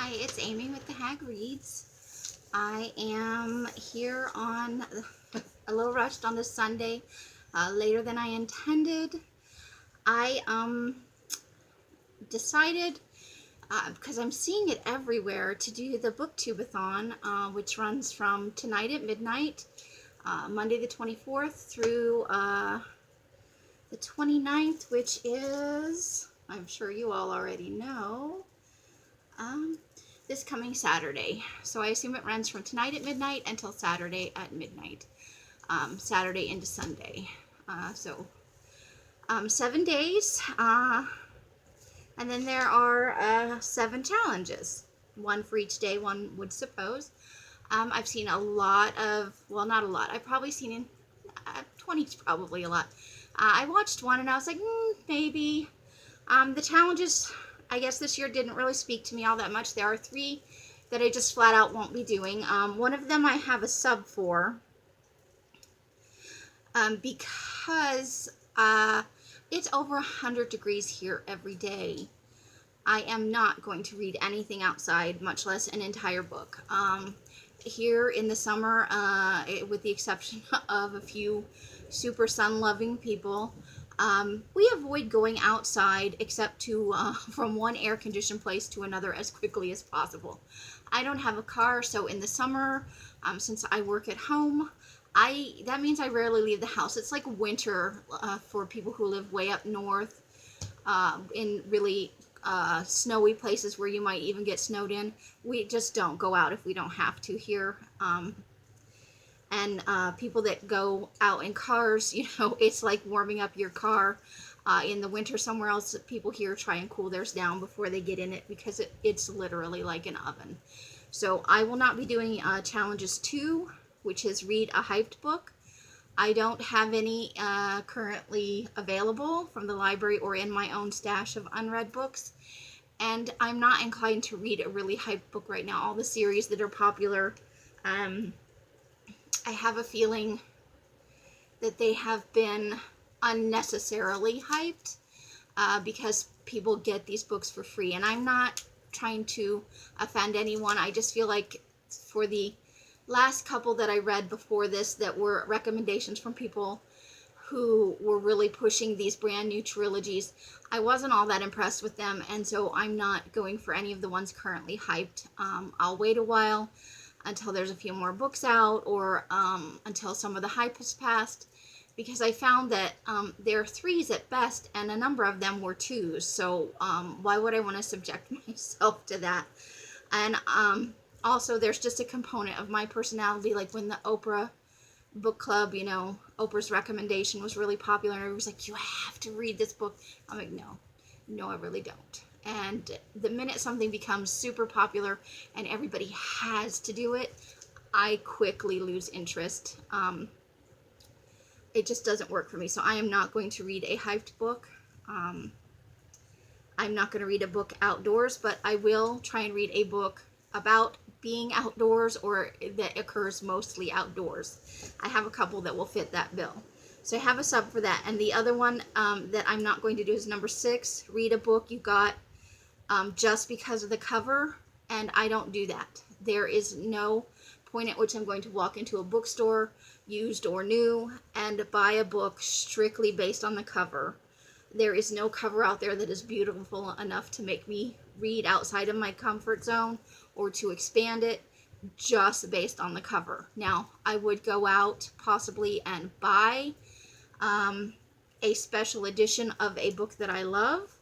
Hi, it's Amy with the Hag Reads. I am here on a little rushed on this Sunday, later than I intended. I decided, because I'm seeing it everywhere, to do the BookTube-A-Thon, which runs from tonight at midnight, Monday the 24th through the 29th, which is, I'm sure you all already know, this coming Saturday. So I assume it runs from tonight at midnight until Saturday at midnight. Saturday into Sunday. 7 days. And then there are 7 challenges. One for each day, one would suppose. I've seen a lot of, well, not a lot. I've probably seen 20 is probably a lot. I watched one and I was like, maybe. The challenges, I guess this year didn't really speak to me all that much. There are 3 that I just flat out won't be doing. One of them I have a sub for because it's over 100 degrees here every day. I am not going to read anything outside, much less an entire book. Here in the summer, with the exception of a few super sun-loving people, we avoid going outside except to from one air-conditioned place to another as quickly as possible. I don't have a car, so in the summer, since I work at home, that means I rarely leave the house. It's like winter for people who live way up north in really snowy places where you might even get snowed in. We just don't go out if we don't have to here. And people that go out in cars, you know, it's like warming up your car in the winter somewhere else. People here try and cool theirs down before they get in it because it's literally like an oven. So I will not be doing challenges 2, which is read a hyped book. I don't have any currently available from the library or in my own stash of unread books. And I'm not inclined to read a really hyped book right now. All the series that are popular, I have a feeling that they have been unnecessarily hyped because people get these books for free. And I'm not trying to offend anyone. I just feel like for the last couple that I read before this that were recommendations from people who were really pushing these brand new trilogies, I wasn't all that impressed with them, and so I'm not going for any of the ones currently hyped. I'll wait a while until there's a few more books out, or until some of the hype has passed, because I found that they're 3s at best, and a number of them were 2s, so why would I want to subject myself to that? And also, there's just a component of my personality, like when the Oprah book club, you know, Oprah's recommendation was really popular, and everybody was like, you have to read this book. I'm like, no, I really don't. And the minute something becomes super popular and everybody has to do it, I quickly lose interest. It just doesn't work for me. So I am not going to read a hyped book. I'm not going to read a book outdoors, but I will try and read a book about being outdoors or that occurs mostly outdoors. I have a couple that will fit that bill. So I have a sub for that. And the other one that I'm not going to do is number 6, read a book you got just because of the cover, and I don't do that. There is no point at which I'm going to walk into a bookstore, used or new, and buy a book strictly based on the cover. There is no cover out there that is beautiful enough to make me read outside of my comfort zone or to expand it just based on the cover. Now, I would go out possibly and buy a special edition of a book that I love,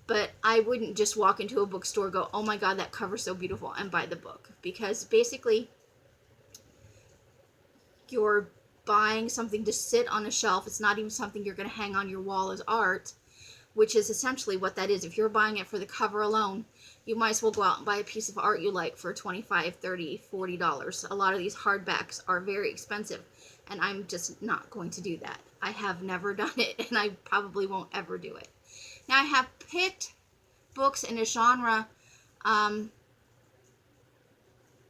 but I wouldn't just walk into a bookstore and go, oh my god, that cover's so beautiful, and buy the book. Because basically, you're buying something to sit on a shelf. It's not even something you're going to hang on your wall as art, which is essentially what that is. If you're buying it for the cover alone, you might as well go out and buy a piece of art you like for $25, $30, $40. A lot of these hardbacks are very expensive, and I'm just not going to do that. I have never done it, and I probably won't ever do it. Now, I have picked books in a genre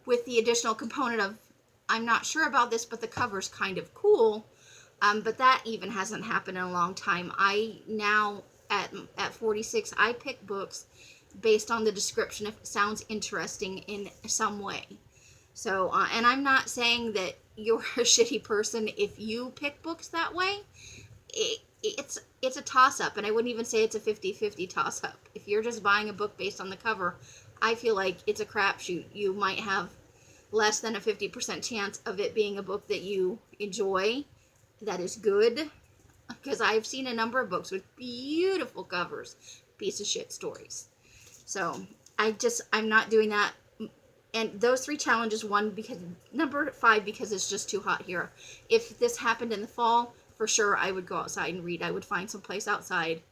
with the additional component of, I'm not sure about this, but the cover's kind of cool. But that even hasn't happened in a long time. I now, at 46, I pick books based on the description if it sounds interesting in some way. So, and I'm not saying that you're a shitty person if you pick books that way. It's a toss-up, and I wouldn't even say it's a 50-50 toss-up. If you're just buying a book based on the cover, I feel like it's a crapshoot. You might have less than a 50% chance of it being a book that you enjoy, that is good, because I've seen a number of books with beautiful covers, piece of shit stories. So I'm not doing that. And those 3 challenges, number 5, because it's just too hot here. If this happened in the fall, for sure I would go outside and read. I would find some place outside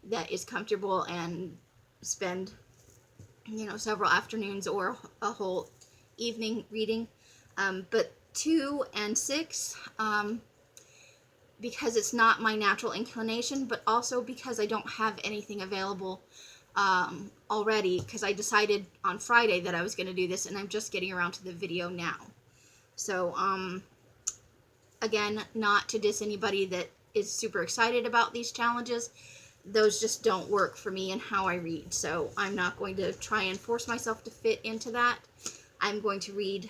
that is comfortable and spend, several afternoons or a whole evening reading. But 2 and 6, because it's not my natural inclination, but also because I don't have anything available already, because I decided on Friday that I was going to do this, and I'm just getting around to the video now. So, again, not to diss anybody that is super excited about these challenges. Those just don't work for me and how I read. So I'm not going to try and force myself to fit into that. I'm going to read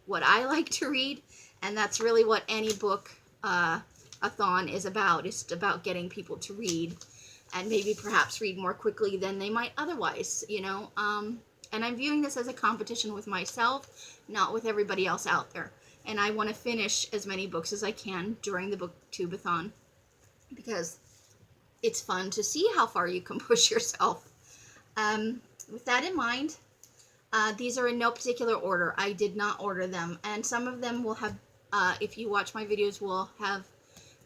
what I like to read, and that's really what any book-a-thon is about. It's about getting people to read, and maybe perhaps read more quickly than they might otherwise, and I'm viewing this as a competition with myself, not with everybody else out there. And I want to finish as many books as I can during the BookTube-A-Thon, because it's fun to see how far you can push yourself. With that in mind, these are in no particular order. I did not order them, and some of them will have, if you watch my videos, will have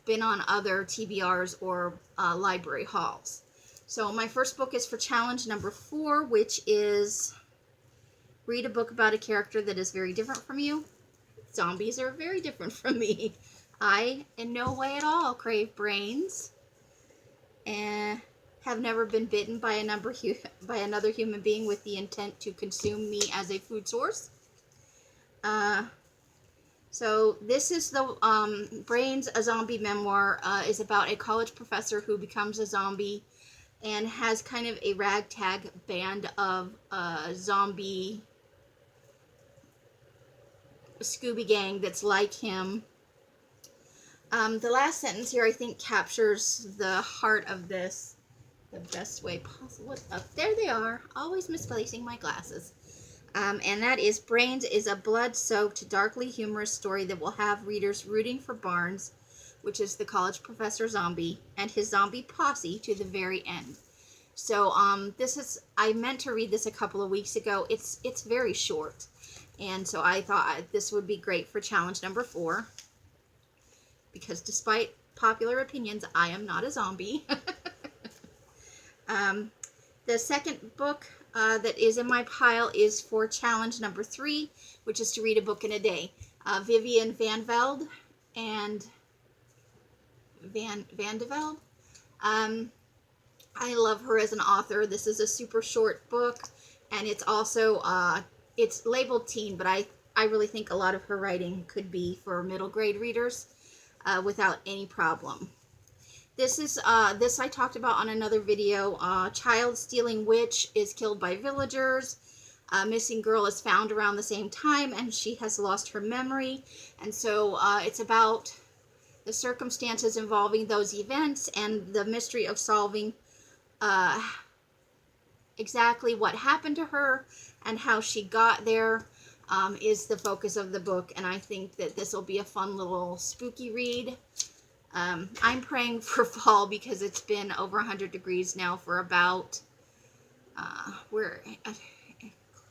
been on other TBRs or library hauls. So my first book is for challenge number 4, which is read a book about a character that is very different from you. Zombies are very different from me. I, in no way at all, crave brains, and have never been bitten by another human being with the intent to consume me as a food source. So this is the Brains, a Zombie Memoir, is about a college professor who becomes a zombie and has kind of a ragtag band of zombie Scooby gang that's like him. The last sentence here, I think, captures the heart of this the best way possible. There they are, always misplacing my glasses. And that is, Brains is a blood-soaked, darkly humorous story that will have readers rooting for Barnes, which is the college professor zombie, and his zombie posse to the very end. So, I meant to read this a couple of weeks ago. It's very short. And so I thought this would be great for challenge number 4. Because despite popular opinions, I am not a zombie. The second book that is in my pile is for challenge number 3, which is to read a book in a day. Vivian Van Velde and Van de Velde. I love her as an author. This is a super short book, and it's also it's labeled teen, but I really think a lot of her writing could be for middle grade readers without any problem. This is this I talked about on another video. Child stealing witch is killed by villagers. Missing girl is found around the same time, and she has lost her memory. And so it's about the circumstances involving those events and the mystery of solving exactly what happened to her and how she got there is the focus of the book. And I think that this will be a fun little spooky read. I'm praying for fall because it's been over 100 degrees now for about,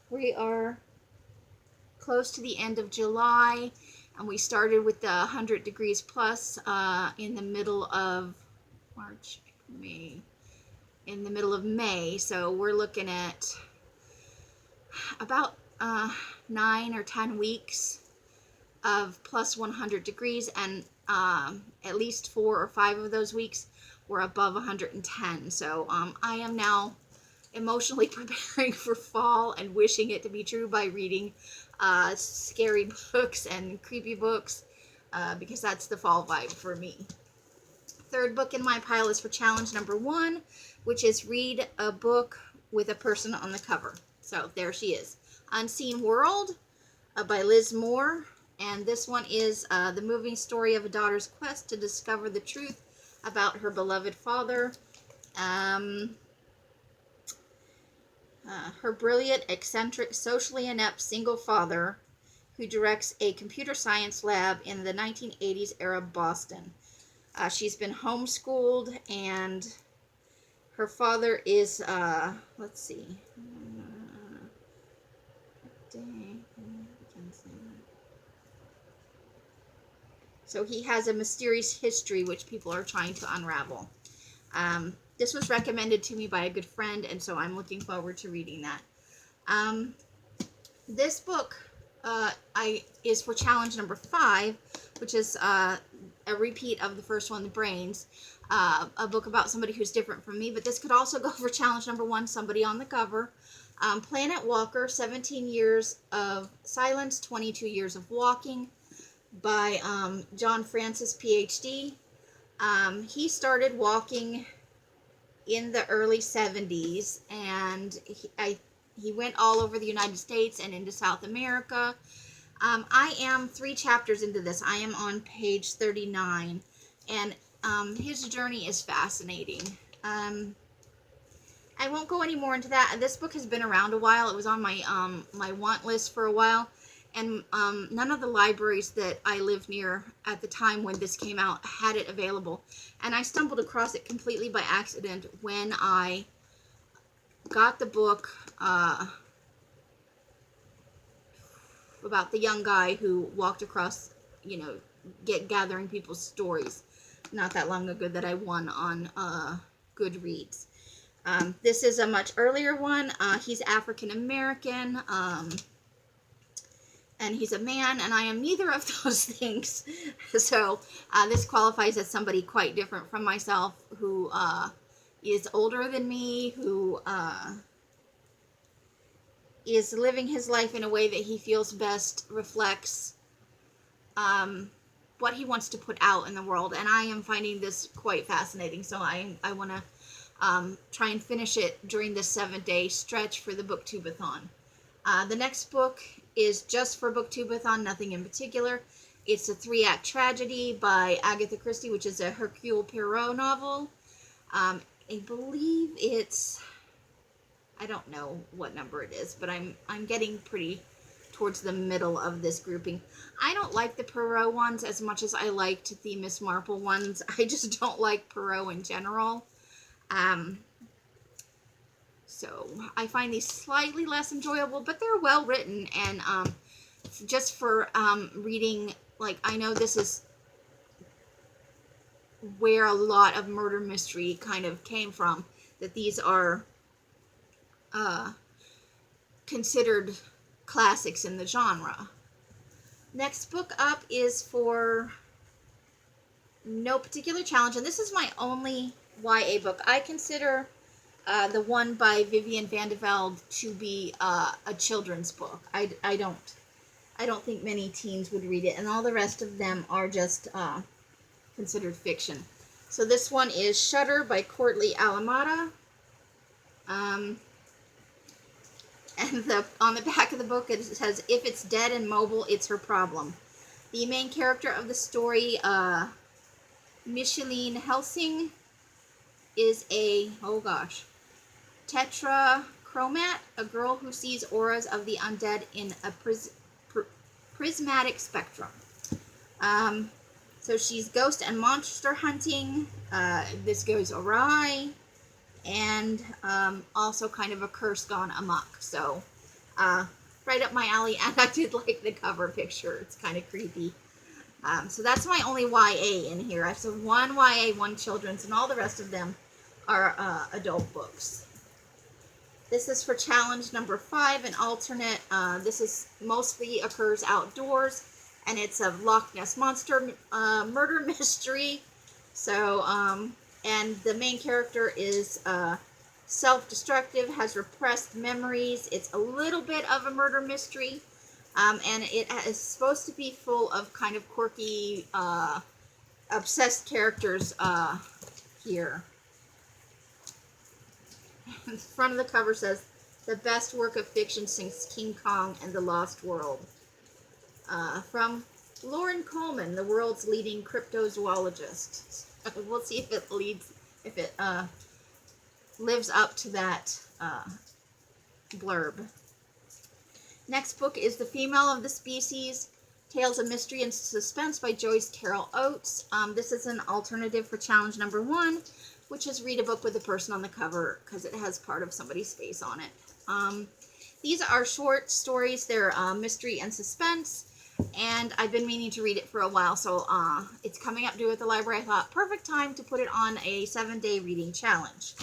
we are close to the end of July, and we started with the 100 degrees plus in the middle of May, so we're looking at about 9 or 10 weeks of plus 100 degrees, and at least 4 or 5 of those weeks were above 110. So I am now emotionally preparing for fall and wishing it to be true by reading scary books and creepy books because that's the fall vibe for me. Third book in my pile is for challenge number 1, which is read a book with a person on the cover. So there she is. Unseen World by Liz Moore. And this one is the moving story of a daughter's quest to discover the truth about her beloved father. Her brilliant, eccentric, socially inept single father who directs a computer science lab in the 1980s era Boston. She's been homeschooled, and her father is, let's see. So he has a mysterious history which people are trying to unravel. This was recommended to me by a good friend, and so I'm looking forward to reading that. This book is for challenge number 5, which is a repeat of the first one, The Brains, a book about somebody who's different from me, but this could also go for challenge number 1, somebody on the cover. Planet Walker, 17 Years of Silence, 22 Years of Walking, by John Francis, PhD. He started walking in the early 70s, and he went all over the United States and into South America. I am 3 chapters into this. I am on page 39, and his journey is fascinating. I won't go any more into that. This book has been around a while. It was on my my want list for a while, and none of the libraries that I lived near at the time when this came out had it available. And I stumbled across it completely by accident when I got the book about the young guy who walked across, gathering people's stories not that long ago that I won on Goodreads. This is a much earlier one. He's African American, and he's a man, and I am neither of those things. So this qualifies as somebody quite different from myself, who is older than me, who is living his life in a way that he feels best reflects what he wants to put out in the world. And I am finding this quite fascinating, so I want to try and finish it during this 7-day stretch for the BookTube-A-Thon. The next book is just for BookTube-A-Thon, nothing in particular. It's a 3-act tragedy by Agatha Christie, which is a Hercule Poirot novel. I believe it's, I don't know what number it is, but I'm getting pretty towards the middle of this grouping. I don't like the Poirot ones as much as I liked the Miss Marple ones. I just don't like Poirot in general. So I find these slightly less enjoyable, but they're well written, and just for reading, like, I know this is where a lot of murder mystery kind of came from, that these are considered classics in the genre. Next book up is for no particular challenge, and this is my only YA book. I consider the one by Vivian van de Velde to be a children's book. I don't think many teens would read it, and all the rest of them are just considered fiction. So this one is Shutter by Courtney Alameda. And on the back of the book it says, if it's dead and mobile, it's her problem. The main character of the story, Micheline Helsing, is a, tetrachromat, a girl who sees auras of the undead in a prismatic spectrum. So she's ghost and monster hunting. This goes awry, and also kind of a curse gone amok. So right up my alley, and I did like the cover picture. It's kind of creepy. So that's my only YA in here. I have one YA, one children's, and all the rest of them are adult books. This is for challenge number 5, an alternate. This is mostly occurs outdoors, and it's a Loch Ness monster murder mystery. So, and the main character is self-destructive, has repressed memories. It's a little bit of a murder mystery, and it is supposed to be full of kind of quirky, obsessed characters here. The front of the cover says, "The best work of fiction since King Kong and the Lost World." From Lauren Coleman, the world's leading cryptozoologist. We'll see if it lives up to that blurb. Next book is The Female of the Species, Tales of Mystery and Suspense by Joyce Carol Oates. This is an alternative for challenge number 1, which is read a book with a person on the cover because it has part of somebody's face on it. These are short stories. They're mystery and suspense, and I've been meaning to read it for a while, so it's coming up due at the library. I thought, perfect time to put it on a 7-day reading challenge.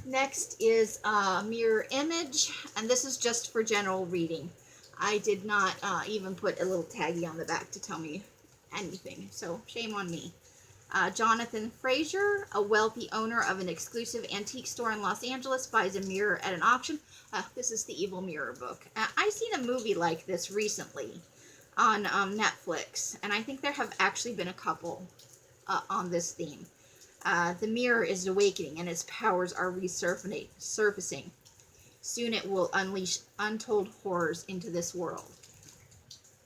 Next is Mirror Image, and this is just for general reading. I did not even put a little taggy on the back to tell me anything, so shame on me. Jonathan Fraser, a wealthy owner of an exclusive antique store in Los Angeles, buys a mirror at an auction. This is the Evil Mirror book. I've seen a movie like this recently on Netflix, and I think there have actually been a couple on this theme. The mirror is awakening, and its powers are resurfacing. Soon it will unleash untold horrors into this world.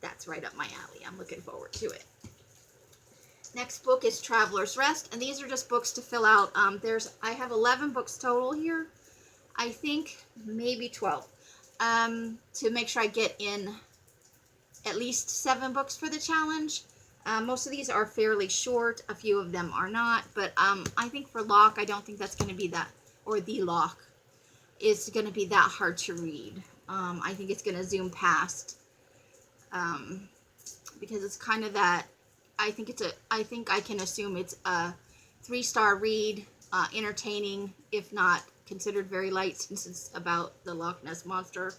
That's right up my alley. I'm looking forward to it. Next book is Traveler's Rest, and these are just books to fill out. I have 11 books total here. I think maybe 12. To make sure I get in at least 7 books for the challenge. Most of these are fairly short. A few of them are not, but I think for Loch, I don't think that's going to be that, or the Loch, is going to be that hard to read. I think it's going to zoom past, because it's kind of that. I think I can assume it's a 3-star read, entertaining, if not considered very light, since it's about the Loch Ness Monster.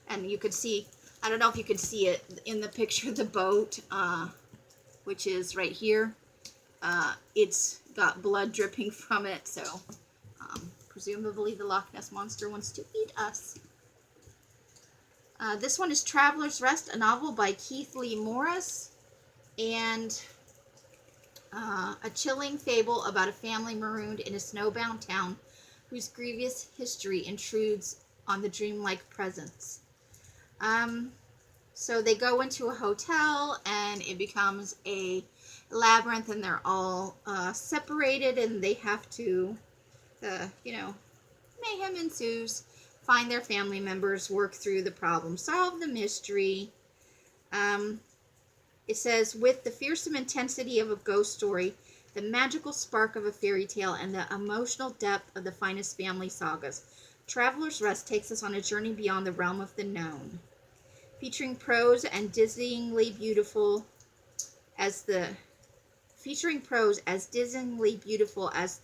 And you could see, I don't know if you could see it in the picture, the boat, which is right here. It's got blood dripping from it, so presumably the Loch Ness Monster wants to eat us. This one is Traveler's Rest, a novel by Keith Lee Morris, and a chilling fable about a family marooned in a snowbound town whose grievous history intrudes on the dreamlike presence. So they go into a hotel, and it becomes a labyrinth, and they're all separated, and they have to, mayhem ensues, find their family members, work through the problem, solve the mystery. It says, with the fearsome intensity of a ghost story, the magical spark of a fairy tale, and the emotional depth of the finest family sagas, Traveler's Rest takes us on a journey beyond the realm of the known. Featuring prose as dizzyingly beautiful as the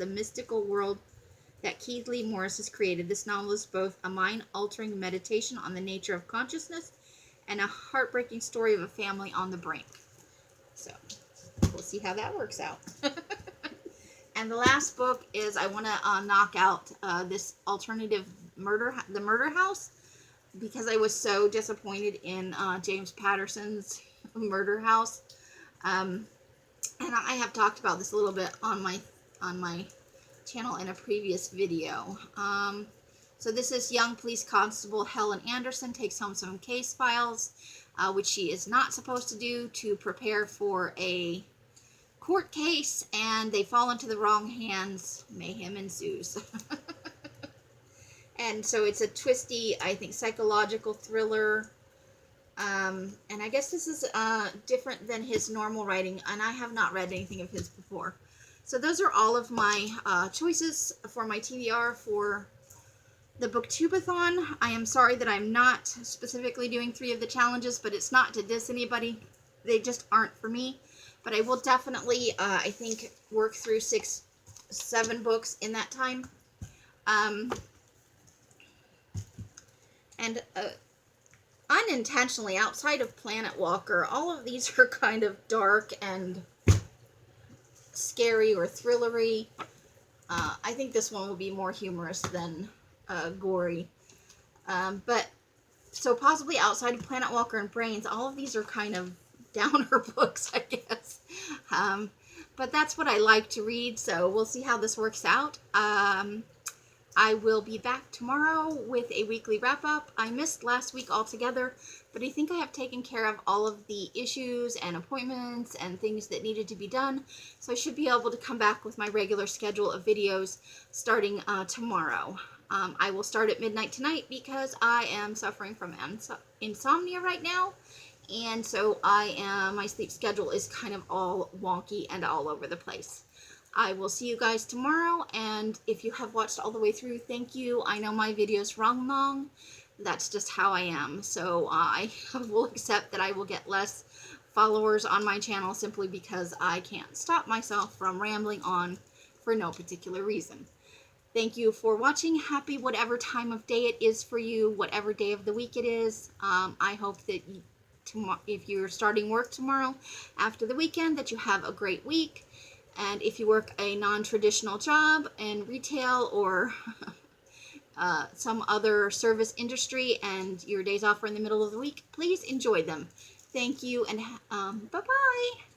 mystical world that Keith Lee Morris has created, this novel is both a mind-altering meditation on the nature of consciousness and a heartbreaking story of a family on the brink. So, we'll see how that works out. And the last book is, I want to knock out this alternative The Murder House, because I was so disappointed in James Patterson's Murder House. And I have talked about this a little bit on my channel in a previous video. So this is young police constable Helen Anderson takes home some case files, which she is not supposed to do, to prepare for a court case, and they fall into the wrong hands. Mayhem ensues. And so it's a twisty, I think, psychological thriller. And I guess this is different than his normal writing, and I have not read anything of his before. So those are all of my choices for my TBR for the BookTube-A-Thon. I am sorry that I'm not specifically doing 3 of the challenges, but it's not to diss anybody. They just aren't for me. But I will definitely, I think, work through 6-7 books in that time. And unintentionally, outside of Planet Walker, all of these are kind of dark and scary or thrillery. I think this one will be more humorous than gory. But so possibly outside of Planet Walker and Brains, all of these are kind of downer books, I guess. But that's what I like to read, so we'll see how this works out. I will be back tomorrow with a weekly wrap-up. I missed last week altogether, but I think I have taken care of all of the issues and appointments and things that needed to be done, so I should be able to come back with my regular schedule of videos starting tomorrow. I will start at midnight tonight because I am suffering from insomnia right now, and so my sleep schedule is kind of all wonky and all over the place. I will see you guys tomorrow, and if you have watched all the way through, thank you. I know my videos run long. That's just how I am. So I will accept that I will get less followers on my channel simply because I can't stop myself from rambling on for no particular reason. Thank you for watching. Happy whatever time of day it is for you, whatever day of the week it is. I hope that if you're starting work tomorrow after the weekend, that you have a great week. And if you work a non-traditional job in retail or some other service industry and your days off are in the middle of the week, please enjoy them. Thank you, and bye-bye.